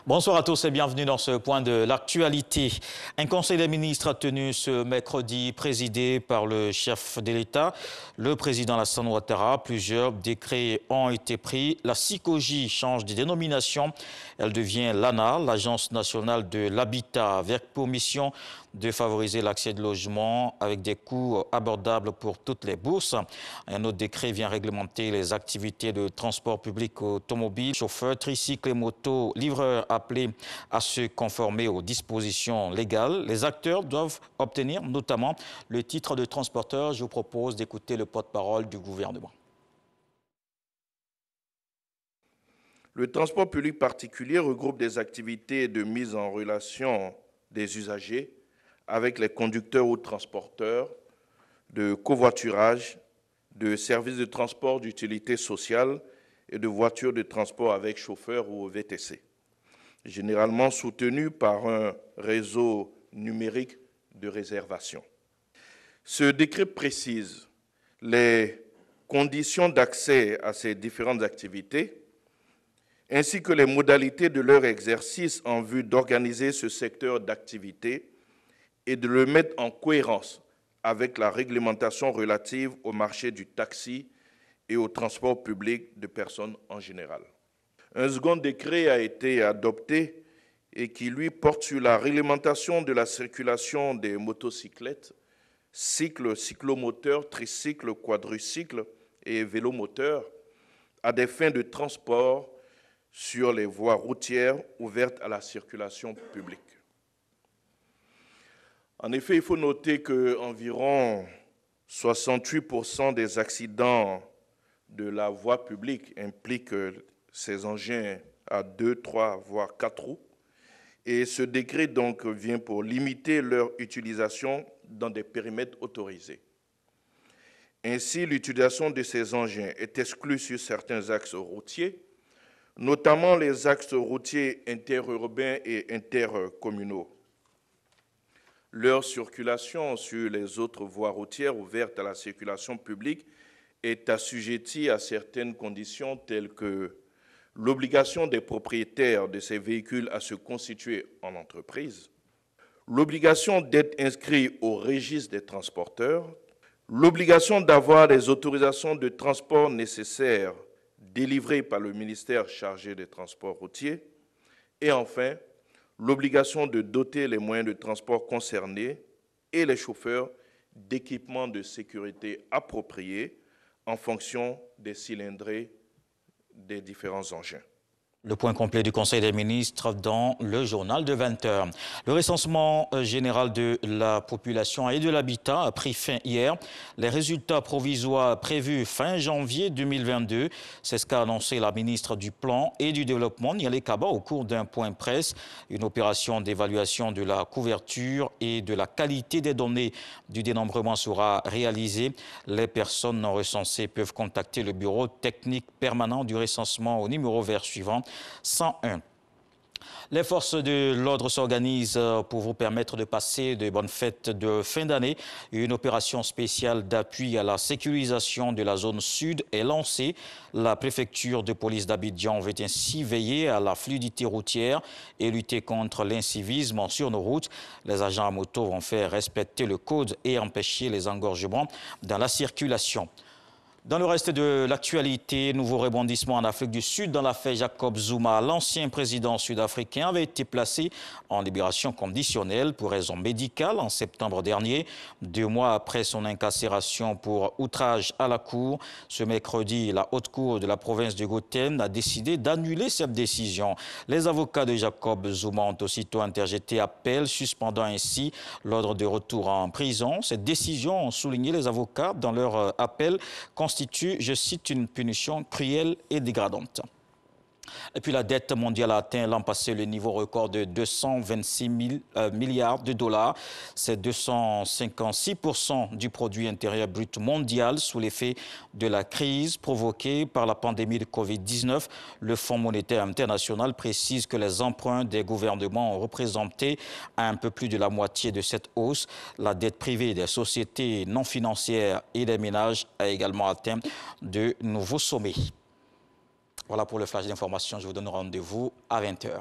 Bonsoir à tous et bienvenue dans ce point de l'actualité. Un conseil des ministres a tenu ce mercredi, présidé par le chef de l'État, le président Alassane Ouattara. Plusieurs décrets ont été pris. La SICOGI change de dénomination. Elle devient l'ANA, l'Agence nationale de l'habitat, avec pour mission de favoriser l'accès de logements avec des coûts abordables pour toutes les bourses. Un autre décret vient réglementer les activités de transport public automobile, chauffeurs, tricycles et motos, livreurs appelés à se conformer aux dispositions légales. Les acteurs doivent obtenir notamment le titre de transporteur. Je vous propose d'écouter le porte-parole du gouvernement. Le transport public particulier regroupe des activités de mise en relation des usagers avec les conducteurs ou transporteurs, de covoiturage, de services de transport d'utilité sociale et de voitures de transport avec chauffeur ou VTC, généralement soutenus par un réseau numérique de réservation. Ce décret précise les conditions d'accès à ces différentes activités, ainsi que les modalités de leur exercice en vue d'organiser ce secteur d'activité et de le mettre en cohérence avec la réglementation relative au marché du taxi et au transport public de personnes en général. Un second décret a été adopté et qui, lui, porte sur la réglementation de la circulation des motocyclettes, cycles, cyclomoteurs, tricycles, quadricycles et vélomoteurs à des fins de transport sur les voies routières ouvertes à la circulation publique. En effet, il faut noter qu'environ 68% des accidents de la voie publique impliquent ces engins à 2, 3, voire 4 roues. Et ce décret donc vient pour limiter leur utilisation dans des périmètres autorisés. Ainsi, l'utilisation de ces engins est exclue sur certains axes routiers, notamment les axes routiers interurbains et intercommunaux. Leur circulation sur les autres voies routières ouvertes à la circulation publique est assujettie à certaines conditions telles que l'obligation des propriétaires de ces véhicules à se constituer en entreprise, l'obligation d'être inscrits au registre des transporteurs, l'obligation d'avoir des autorisations de transport nécessaires délivrées par le ministère chargé des transports routiers, et enfin, l'obligation de doter les moyens de transport concernés et les chauffeurs d'équipements de sécurité appropriés en fonction des cylindrées des différents engins. Le point complet du Conseil des ministres dans le journal de 20 h. Le recensement général de la population et de l'habitat a pris fin hier. Les résultats provisoires prévus fin janvier 2022, c'est ce qu'a annoncé la ministre du Plan et du Développement, Nialé Kaba, au cours d'un point presse. Une opération d'évaluation de la couverture et de la qualité des données du dénombrement sera réalisée. Les personnes non recensées peuvent contacter le bureau technique permanent du recensement au numéro vert suivant 101. Les forces de l'ordre s'organisent pour vous permettre de passer de bonnes fêtes de fin d'année. Une opération spéciale d'appui à la sécurisation de la zone sud est lancée. La préfecture de police d'Abidjan veut ainsi veiller à la fluidité routière et lutter contre l'incivisme sur nos routes. Les agents à moto vont faire respecter le code et empêcher les engorgements dans la circulation. Dans le reste de l'actualité, nouveau rebondissement en Afrique du Sud dans l'affaire Jacob Zuma. L'ancien président sud-africain avait été placé en libération conditionnelle pour raison médicale en septembre dernier, 2 mois après son incarcération pour outrage à la cour. Ce mercredi, la haute cour de la province de Gauteng a décidé d'annuler cette décision. Les avocats de Jacob Zuma ont aussitôt interjeté appel, suspendant ainsi l'ordre de retour en prison. Cette décision, ont souligné les avocats dans leur appel, constitue, je cite, une punition cruelle et dégradante. Et puis la dette mondiale a atteint l'an passé le niveau record de 226 milliards de dollars. C'est 256% du produit intérieur brut mondial sous l'effet de la crise provoquée par la pandémie de Covid-19. Le Fonds monétaire international précise que les emprunts des gouvernements ont représenté un peu plus de la moitié de cette hausse. La dette privée des sociétés non financières et des ménages a également atteint de nouveaux sommets. Voilà pour le flash d'information. Je vous donne rendez-vous à 20 h.